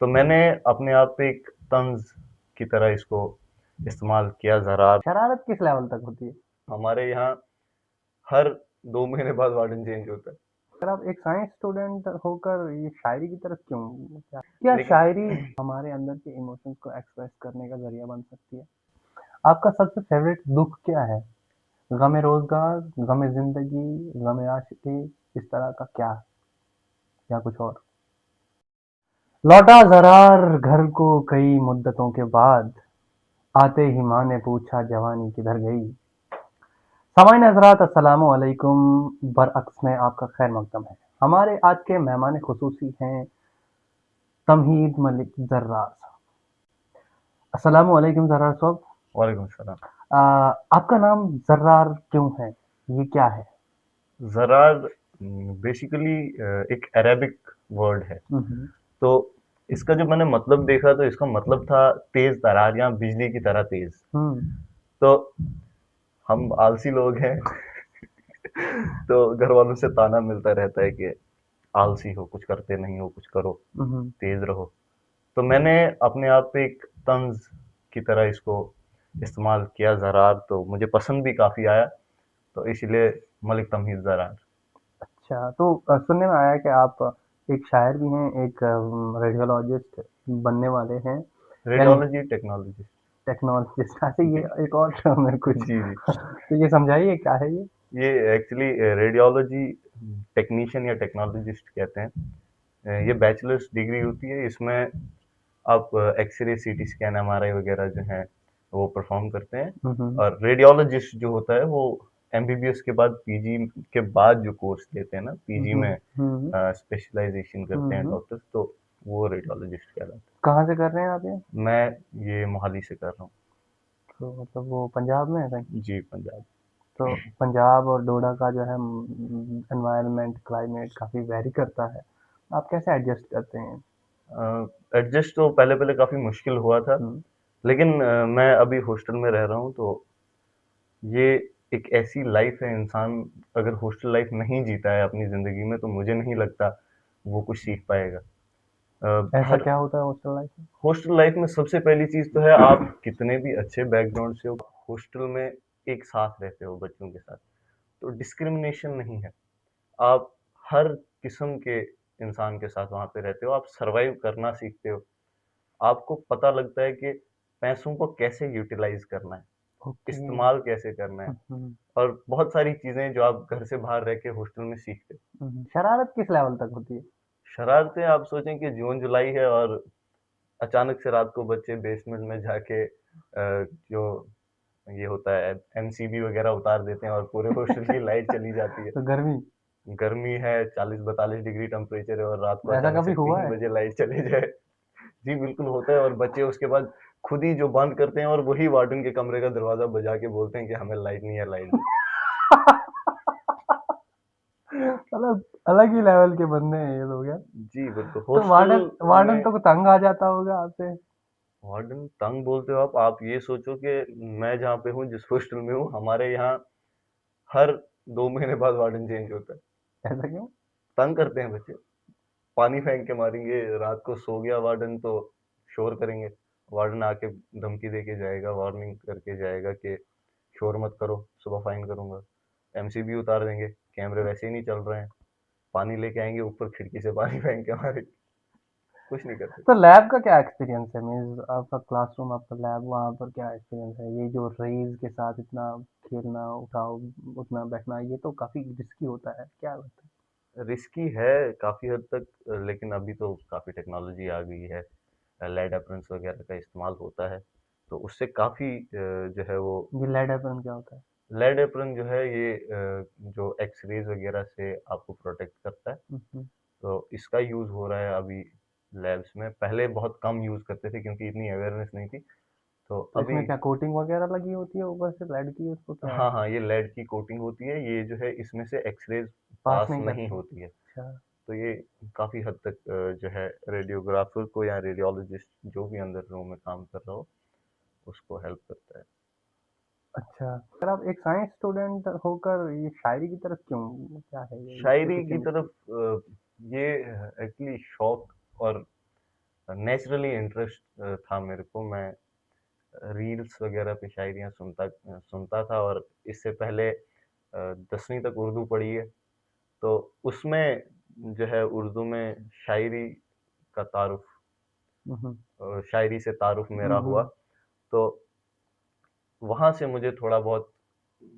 तो मैंने अपने आप पे एक तंज़ की तरह इसको इस्तेमाल किया ज़रा। शरारत किस लेवल तक होती है? हमारे यहाँ हर 2 महीने बाद वार्डन चेंज होता है। अगर आप एक साइंस स्टूडेंट होकर ये शायरी की तरफ क्यों, क्या लेकिन शायरी हमारे अंदर के इमोशंस को एक्सप्रेस करने का ज़रिया बन सकती है? आपका सबसे फ़ेवरेट दुःख क्या है? गम-ए रोज़गार, गम-ए ज़िंदगी, गम-ए आशिकी, इस तरह का क्या? या कुछ और? लौटा ज़रार घर को कई मुद्दतों के बाद, आते ही माँ ने पूछा जवानी किधर गई? सामाईन हज़रात अस्सलामु अलैकुम, बरअक्स में आपका खैर मक़दम है। हमारे आज के मेहमान ख़ुसूसी हैं तमहीद मलिक ज़र्रार साहब। अस्सलामु अलैकुम ज़र्रार साहब। वालेकुम सलाम। आपका नाम ज़र्रार क्यों है? ये क्या है? ज़रार बेसिकली एक अरेबिक वर्ड है। हुँ। तो इसका जब मैंने मतलब देखा तो इसका मतलब था तेज़ तरार या बिजली की तरह तेज़। हुँ। तो हम आलसी लोग हैं तो घर वालों से ताना मिलता रहता है कि आलसी हो, कुछ करते नहीं हो, कुछ करो, हुँ। तेज़ रहो। तो मैंने अपने आप पे एक तंज़ की तरह इसको इस्तेमाल किया ज़रार, तो मुझे पसंद भी काफ़ी आया, तो इसलिए मलिक तमहीद ज़रार। अच्छा, तो सुनने में आया कि आप एक शायर भी हैं, एक रेडियोलॉजिस्ट बनने वाले हैं, यानी रेडियोलॉजी टेक्नोलॉजिस्ट। टेक्नोलॉजिस्ट। अच्छा, ये एक और टर्म है कुछ। जी, जी। तो ये समझाइए क्या है ये? ये एक्चुअली रेडियोलॉजी टेक्नीशियन या टेक्नोलॉजिस्ट कहते हैं। ये बैचलर्स डिग्री होती है, इसमें आप एक्स-रे, सीटी स्कैन, एमआरआई वगैरह जो हैं, वो परफ़ॉर्म करते हैं। हुँ, हुँ। और रेडियोलॉजिस्ट जो होता है, वो एमबीबीएस के बाद पीजी के बाद जो कोर्स लेते हैं ना, हुँ, पीजी हुँ। में हुँ, स्पेशलाइज़ेशन करते हुँ, हैं हुँ। डॉक्टर्स, तो वो रेडियोलॉजिस्ट कहलाते कहाँ से कर रहे हैं आप ये? हैं। मैं ये मोहाली से कर रहा हूँ। तो मतलब वो पंजाब में है कहीं? जी, पंजाब। तो पंजाब और डोडा का जो है एनवायरनमेंट, क्लाइमेट काफ़ी वैरी करता है। आप कैसे एडजस्ट करते हैं? एडजस्ट तो पहले-पहले काफ़ी मुश्किल हुआ था, हुँ। लेकिन मैं अभी हॉस्टल में रह रहा हूँ, तो ये एक ऐसी लाइफ़ है, इंसान अगर हॉस्टल लाइफ़ नहीं जीता है अपनी ज़िंदगी में, तो मुझे नहीं लगता वो कुछ सीख पाएगा। ऐसा हर क्या होता है हॉस्टल लाइफ में? हॉस्टल लाइफ़ में सबसे पहली चीज़ तो है, आप कितने भी अच्छे बैकग्राउंड से हो, हॉस्टल में एक साथ रहते हो बच्चों के साथ, तो डिस्क्रिमिनेशन नहीं है। आप हर किस्म के इंसान के साथ वहाँ पे रहते हो, आप सर्वाइव करना सीखते हो। आपको पता लगता है कि पैसों को कैसे यूटिलाइज़ करना है, ओके। इस्तेमाल कैसे करना है, हुँ, हुँ। और बहुत सारी चीज़ें जो आप घर से बाहर रह के हॉस्टल में सीखते हो। हुँ, हुँ। शरारत किस लेवल तक होती है? शरारतें आप सोचें कि जून-जुलाई है और अचानक से रात को बच्चे बेसमेंट में जाके जो ये होता है एमसीबी वगैरह उतार देते हैं और पूरे हॉस्टल की लाइट चली जाती है। तो गर्मी, गर्मी है, 40-42 डिग्री टेम्परेचर है और रात को ऐसा अचानक से कभी हुआ 3 है? बजे लाइट चली जाए। जी, बिल्कुल होता है और बच्चे उसके बाद खुद ही जो बंद करते हैं और वही वार्डन के कमरे का दरवाज़ा बजा के बोलते हैं कि हमें लाइट नहीं है, लाइट दो। मतलब अलग ही लेवल के बंदे हैं ये लोग यार। जी, बिल्कुल। तो हॉस्टल वार्डन वार्डन में तो तंग आ जाता होगा आपसे? वार्डन तंग बोलते हो आप ये सोचो कि मैं जहाँ पे हूँ, जिस हॉस्टल में हूँ, हमारे यहाँ हर 2 महीने बाद वार्डन चेंज होता है। ऐसा क्यों? तंग करते हैं बच्चे, पानी फेंक के मारेंगे, रात को सो गया वार्डन तो शोर करेंगे। वार्डन आके धमकी दे के जाएगा, वार्निंग करके जाएगा कि शोर मत करो, सुबह फाइन करूँगा। एमसीबी उतार देंगे, कैमरे वैसे ही नहीं चल रहे हैं। पानी लेके आएँगे, ऊपर खिड़की से पानी फेंक के मारेंगे, कुछ नहीं कर तो सकते। लैब का क्या एक्सपीरियंस है? मीन्स आपका क्लासरूम, आपका लैब, वहाँ पर क्या एक्सपीरियंस है? ये जो रेज़ के साथ इतना खेलना, उठाओ, उठना, बैठना, ये तो काफ़ी रिस्की होता है। क्या लगता है? रिस्की है काफ़ी हद तक, लेकिन अभी तो काफ़ी टेक्नोलॉजी आ गई है। लेड एप्रन्स वगैरह का इस्तेमाल होता है, तो उससे काफ़ी जो है वो ये लेड एप्रन क्या होता है? लेड एप्रन जो है ये जो एक्स-रेज़ वगैरह से आपको प्रोटेक्ट करता है, हुँ, हुँ। तो इसका यूज़ हो रहा है अभी लैब्स में। पहले बहुत कम यूज़ करते थे क्योंकि इतनी अवेयरनेस नहीं थी, तो तो अभी इसमें क्या कोटिंग वगैरह लगी होती है ऊपर से लेड की? उसको क्या है? हाँ, हाँ, ये लेड की कोटिंग होती है, ये जो है इसमें से एक्स-रेज़ पास पास नहीं नहीं करती? होती है। अच्छा। तो ये काफ़ी हद तक जो है रेडियोग्राफर को या रेडियोलॉजिस्ट जो भी अंदर रूम में काम कर रहा हो, उसको हेल्प करता है। अच्छा, अगर आप एक साइंस स्टूडेंट होकर ये शायरी की तरफ क्यों, क्या है ये इसके शायरी पीछे की में? तरफ ये एक्चुअली शौक और नेचुरली इंटरेस्ट था मेरे को। मैं रील्स वगैरह पे शायरियाँ सुनता था, और इससे पहले 10वीं तक उर्दू पढ़ी है, तो उसमें जो है उर्दू में शायरी का तारुफ, शायरी से तारुफ मेरा हुआ। तो वहाँ से मुझे थोड़ा बहुत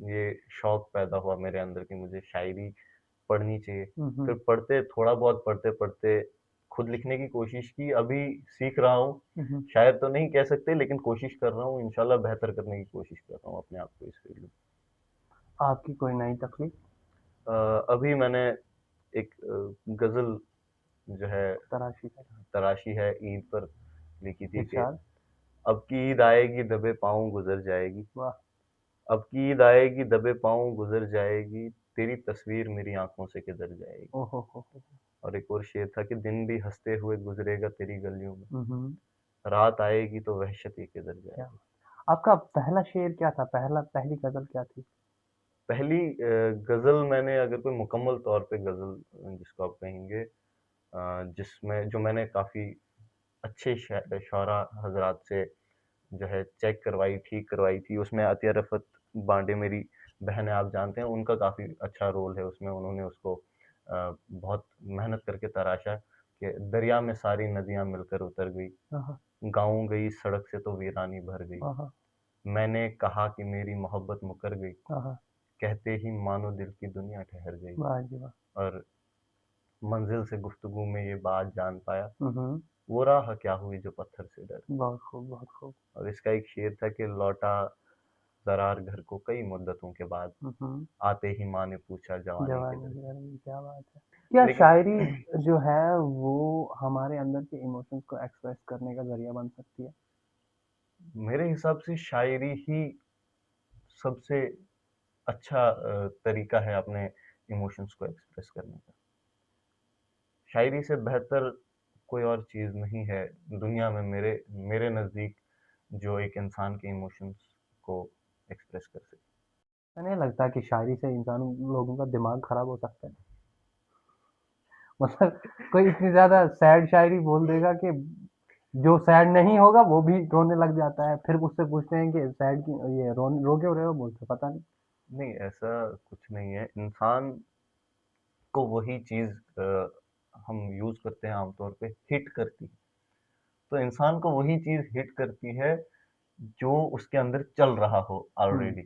ये शौक पैदा हुआ मेरे अंदर कि मुझे शायरी पढ़नी चाहिए। फिर थोड़ा बहुत पढ़ते पढ़ते खुद लिखने की कोशिश की। अभी सीख रहा हूँ, शायर तो नहीं कह सकते, लेकिन कोशिश कर रहा हूँ, इंशाल्लाह बेहतर करने की कोशिश कर रहा हूँ अपने आप को इस फील्ड में। आपकी कोई नई तकलीफ? अभी मैंने एक गजल जो है तराशी है, ईद पर लिखी थी कि इरशाद। अब की ईद आएगी दबे पाँव गुजर जाएगी, वाह। अब की ईद आएगी दबे पाँव गुजर जाएगी, तेरी तस्वीर मेरी आंखों से किधर जाएगी। ओहो हो। और एक और शेर था कि दिन भी हंसते हुए गुजरेगा तेरी गलियों में, हम्म। रात आएगी तो वहशत ही किधर क्या जाएगी। आपका पहला शेर क्या था? पहली गजल क्या थी? पहली गजल मैंने, अगर कोई मुकम्मल तौर पे गजल जिसको आप कहेंगे, जिसमें जो मैंने काफ़ी अच्छे शौरा हजरात से जो है चेक करवाई, ठीक करवाई थी, उसमें अतिया रफ़त बांडे मेरी बहन है, आप जानते हैं, उनका काफ़ी अच्छा रोल है उसमें। उन्होंने उसको बहुत मेहनत करके तराशा कि दरिया में सारी नदियाँ मिलकर उतर गई, हाँ, गाँव गई सड़क से तो वीरानी भर गई, हाँ, हाँ, मैंने कहा कि मेरी मोहब्बत मुकर गई, हाँ, हाँ। कहते ही मानो दिल की दुनिया ठहर गई, वाह जी वाह। और मंजिल से गुफ्तगू में ये बात जान पाया, हम्म। वो राह क्या हुई जो पत्थर से डर गई। बहुत खूब, बहुत खूब। और इसका एक शेर था कि लौटा दरार घर को कई मुद्दतों के बाद, हम्म। आते ही माँ ने पूछा जवानी जवानी किधर की गई। गर्मी, क्या बात है। क्या लेकिन शायरी जो है वो हमारे अंदर के इमोशंस को एक्सप्रेस करने का जरिया बन सकती है? मेरे हिसाब से शायरी ही सबसे अच्छा तरीका है अपने इमोशंस को एक्सप्रेस करने का। शायरी से बेहतर कोई और चीज़ नहीं है दुनिया में, मेरे मेरे नज़दीक, जो एक इंसान के इमोशंस को एक्सप्रेस कर सके। मुझे नहीं लगता कि शायरी से लोगों का दिमाग खराब हो सकता है। मतलब कोई इतनी ज्यादा सैड शायरी बोल देगा कि जो सैड नहीं होगा वो भी रोने लग जाता है। फिर उससे पूछते हैं कि सैड की ये रो क्यों रहे हो, बोलते पता नहीं। नहीं, ऐसा कुछ नहीं है। इंसान को वही चीज़ हम यूज़ करते हैं आमतौर पे, हिट करती है। तो इंसान को वही चीज़ हिट करती है जो उसके अंदर चल रहा हो हम्म। ऑलरेडी।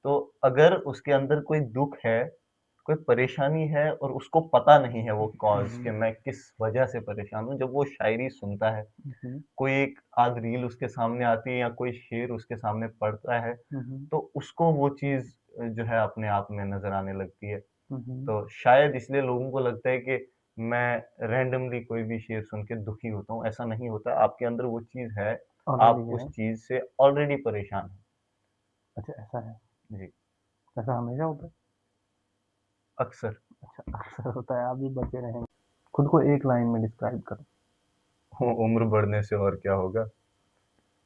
तो अगर उसके अंदर कोई दुख है, कोई परेशानी है, और उसको पता नहीं है वो कॉज़ कि हम्म। मैं किस वजह से परेशान हूँ, जब वो शायरी सुनता है, हम्म। कोई एक आध रील उसके सामने आती है या कोई शेर उसके सामने पढ़ता है, हम्म। तो उसको वो चीज़ जो है अपने आप में नज़र आने लगती है। हम्म। तो शायद इसलिए लोगों को लगता है कि मैं रैंडमली कोई भी शेर सुन के दुखी होता हूँ, ऐसा नहीं होता। आपके अंदर वो चीज़ है, आप ऑलरेडी उस है। चीज़ से ऑलरेडी परेशान हैं। अच्छा, ऐसा है। जी, ऐसा हमेशा होता है? अक्सर। अच्छा, अक्सर होता है। आप भी बचे रहेंगे। खुद को एक लाइन में डिस्क्राइब करो। उम्र बढ़ने से और क्या होगा,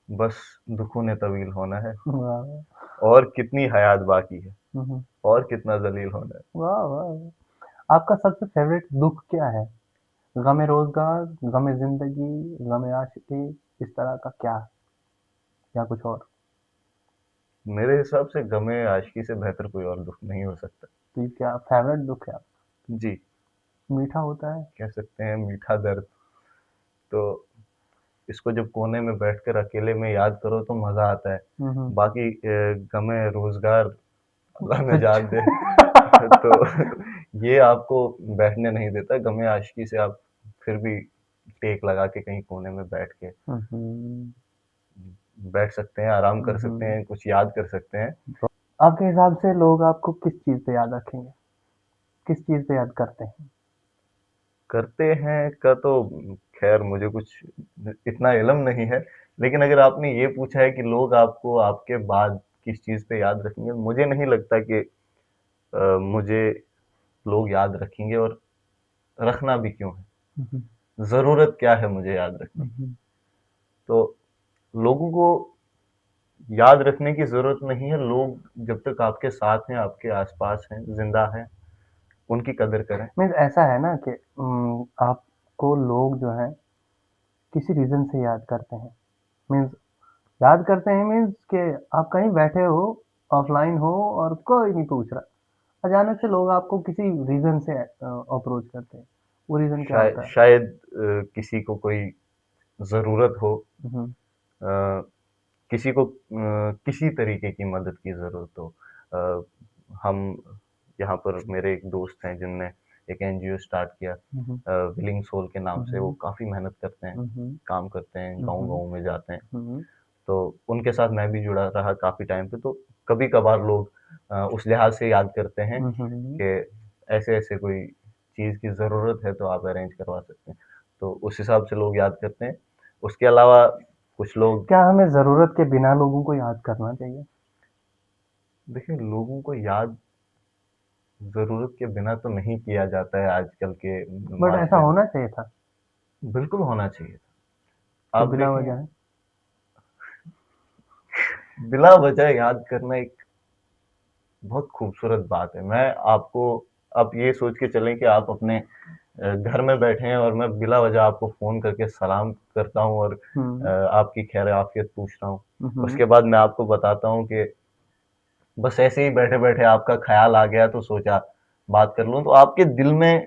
बस दुखों ने तवील होना है, वाह। और कितनी हयात बाकी है, हम्म। और कितना ज़लील होना है। वाह वाह वाह। आपका सबसे फेवरेट दुख क्या है? गम रोजगार, गम जिंदगी, गम आशिकी, इस तरह का क्या, या कुछ और? मेरे हिसाब से गमे आशिकी से बेहतर कोई और दुख नहीं हो सकता। तो ये क्या फेवरेट दुख है? जी, मीठा होता है? कह सकते हैं मीठा दर्द। तो इसको जब कोने में बैठकर अकेले में याद करो तो मज़ा आता है। हम्म। बाकी गमे रोज़गार, अल्लाह सच। नजात दे। तो ये आपको बैठने नहीं देता। गमे आशिकी से आप फिर भी टेक लगा के कहीं कोने में हम्म। बैठ सकते हैं, आराम कर सकते हम्म। हैं, कुछ याद कर सकते हैं। आपके हिसाब से लोग आपको किस चीज पे याद रखेंगे? किस चीज पे याद करते हैं? करते हैं का तो खैर मुझे कुछ इतना इल्म नहीं है, लेकिन अगर आपने ये पूछा है कि लोग आपको आपके बाद किस चीज़ पे याद रखेंगे, मुझे नहीं लगता कि मुझे लोग याद रखेंगे, और रखना भी क्यों है? हम्म। ज़रूरत क्या है मुझे याद रखने की? हम्म। तो लोगों को याद रखने की ज़रूरत नहीं है। लोग जब तक आपके साथ हैं, आपके आस-पास हैं, ज़िंदा हैं, उनकी कदर करें। मीन्स ऐसा है ना कि आपको लोग जो है किसी रीज़न से याद करते हैं? मीन्स याद करते हैं मीन्स कि आप कहीं बैठे हो, ऑफ़लाइन हो और कोई नहीं पूछ रहा। अचानक से लोग आपको किसी रीज़न से अप्रोच करते हैं। वो रीज़न क्या होता है? शायद किसी को कोई ज़रूरत हो, हुँ, अ, किसी को किसी तरीके की मदद की ज़रूरत हो। अ, हम यहाँ पर मेरे एक दोस्त हैं जिनने एक एनजीओ स्टार्ट किया, हुँ, हुँ, विलिंग सोल के नाम हुँ, से। वो हुँ, काफ़ी मेहनत करते हैं, हुँ, हुँ, काम करते हैं, हुँ, हुँ, गाँव-गाँव में जाते हैं। हुँ, तो उनके साथ मैं भी जुड़ा रहा काफ़ी टाइम पे, तो कभी-कभार लोग उस लिहाज से याद करते हैं हुँ, हुँ। कि ऐसे-ऐसे कोई चीज़ की ज़रूरत है तो आप अरेंज करवा सकते हैं। तो उस हिसाब से लोग याद करते हैं। उसके अलावा कुछ लोग, क्या हमें ज़रूरत के बिना लोगों को याद करना चाहिए? देखिए, लोगों को याद ज़रूरत के बिना तो नहीं किया जाता है आजकल के बट ऐसा माशरे में। होना चाहिए था बिल्कुल होना चाहिए। कि आप बिना देखें, वजह बिला वजह याद करना एक बहुत खूबसूरत बात है। मैं आपको, आप ये सोच के चलें कि आप अपने घर में बैठे हैं और मैं बिला वजह आपको फ़ोन करके सलाम करता हूँ और हुँ, आपकी खैर-आफ़ियत पूछ रहा हूँ। हुँ, हुँ। उसके बाद मैं आपको बताता हूँ कि बस ऐसे ही बैठे-बैठे आपका ख़्याल आ गया तो सोचा बात कर लूँ, तो आपके दिल में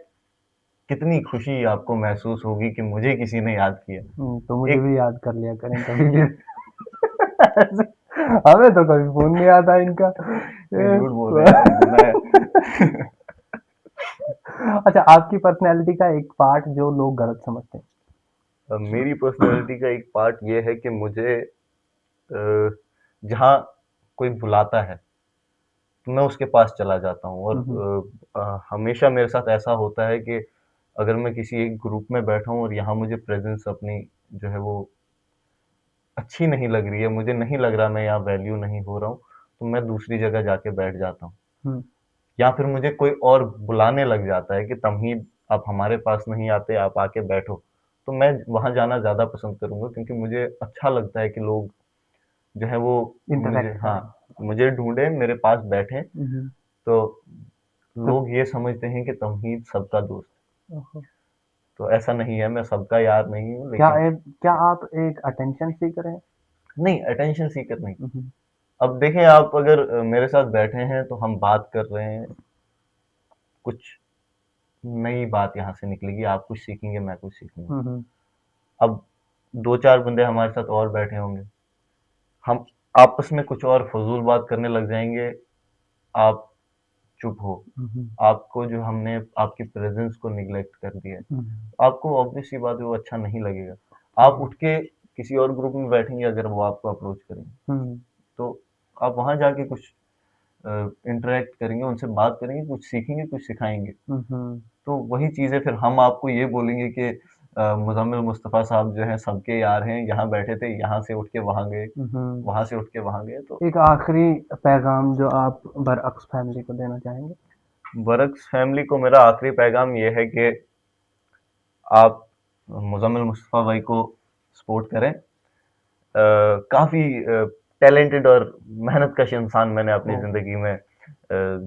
कितनी खुशी आपको महसूस होगी कि मुझे किसी ने याद किया। तो मुझे एक भी याद कर लिया करें कभी भी। ऐसे हमें तो कभी फ़ोन नहीं आता इनका। नहीं, ए, झूठ बोल रहे हैं आप, मैं अच्छा, आपकी पर्सनैलिटी का एक पार्ट जो लोग गलत समझते हैं। मेरी पर्सनैलिटी का एक पार्ट ये है कि मुझे जहाँ कोई बुलाता है तो मैं उसके पास चला जाता हूँ। और हुँ, हुँ, हमेशा मेरे साथ ऐसा होता है कि अगर मैं किसी एक ग्रुप में बैठा हूँ और यहाँ मुझे प्रेजेंस अपनी जो है वो अच्छी नहीं लग रही है, मुझे नहीं लग रहा मैं यहाँ वैल्यू नहीं हो रहा हूँ, तो मैं दूसरी जगह जाके बैठ जाता हूँ। हुँ, या फिर मुझे कोई और बुलाने लग जाता है कि तमहीद, आप हमारे पास नहीं आते, आप आके बैठो, तो मैं वहाँ जाना ज़्यादा पसंद करूँगा, क्योंकि मुझे अच्छा लगता है कि लोग जो है वो मुझे, इंटरैक्ट हाँ, करें। मुझे ढूंढे, मेरे पास बैठे। हुँ, हुँ। तो तो लोग ये समझते हैं कि तमहीद सबका दोस्त है। ओहो! तो ऐसा नहीं है, मैं सबका यार नहीं हूँ, क्या लेकिन क्या आप एक अटेंशन सीकर हैं? नहीं, अटेंशन सीकर नहीं। हुँ, हुँ, अब देखें, आप अगर मेरे साथ बैठे हैं तो हम बात कर रहे हैं, कुछ नई बात यहाँ से निकलेगी, आप कुछ सीखेंगे, मैं कुछ सीखूंगा। हुँ, हुँ, अब दो चार बंदे हमारे साथ और बैठे होंगे, हम आपस में कुछ और फजूल बात करने लग जाएंगे, आप चुप हो, हुँ, हुँ, आपको जो हमने आपकी प्रेजेंस को निग्लेक्ट कर दिया है, हुँ, आपको ऑब्वियस सी बात है वो अच्छा नहीं लगेगा। आप हुँ, उठ के किसी और ग्रुप में बैठेंगे, अगर वो आपको अप्रोच करेंगे, हुँ, तो आप वहाँ जाके कुछ इंटरेक्ट करेंगे, उनसे बात करेंगे, कुछ सीखेंगे, कुछ सिखाएंगे। हुँ, हुँ, तो वही चीज़ें फिर हम आपको ये बोलेंगे कि मुज़म्मिल मुस्तफ़ा साहब जो हैं सबके यार हैं, यहाँ बैठे थे, यहाँ से उठ के वहाँ गए, हुँ, हुँ। वहाँ से उठ के वहाँ गए। तो एक आखिरी पैगाम जो आप बरअक्स फैमिली को देना चाहेंगे? बरक्स फैमिली को मेरा आखिरी पैगाम ये है कि आप मुज़म्मिल मुस्तफ़ा भाई को सपोर्ट करें। काफ़ी टैलेंटेड और मेहनतकश इंसान मैंने अपनी ओह! ज़िंदगी में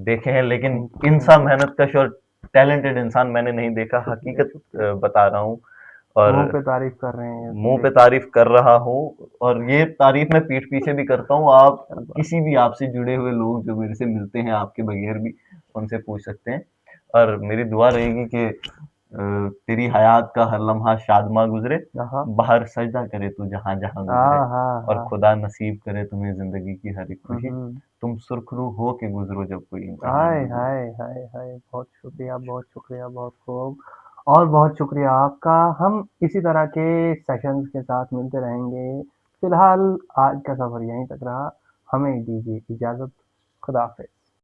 देखे हैं, लेकिन थैंक इनसा यू। मेहनतकश और टैलेंटेड इंसान मैंने नहीं देखा, शुक्रिया, हकीकत शुक्रिया। बता रहा हूँ। और मुँह पे तारीफ़ कर रहे हैं ये तो मुँह पे देख के। तारीफ कर रहा हूँ, और ये तारीफ मैं पीठ पीछे भी करता हूँ। आप क्या बात किसी भी आपसे जुड़े हुए लोग जो मेरे से मिलते हैं आपके बगैर भी, उनसे पूछ सकते हैं। और मेरी दुआ रहेगी कि तेरी हयात का हर लम्हा शादमां गुजरे, है। हाँ। बाहर सजदा करे तू जहाँ जहाँ गुजरे, और आहाहा! खुदा नसीब करे तुम्हें जिंदगी की हर एक हुँ, खुशी, हुँ। तुम सुर्खरू हो के गुजरो जब कोई इम्तिहान हाय, गुजरे। हाय, हाय, हाय! बहुत शुक्रिया, बहुत खूब और बहुत शुक्रिया आपका। हम इसी तरह के सेशंस के साथ मिलते रहेंगे। फ़िलहाल आज का सफ़र यहीं तक रहा। हमें दीजिए इजाज़त। खुदा हाफ़िज़।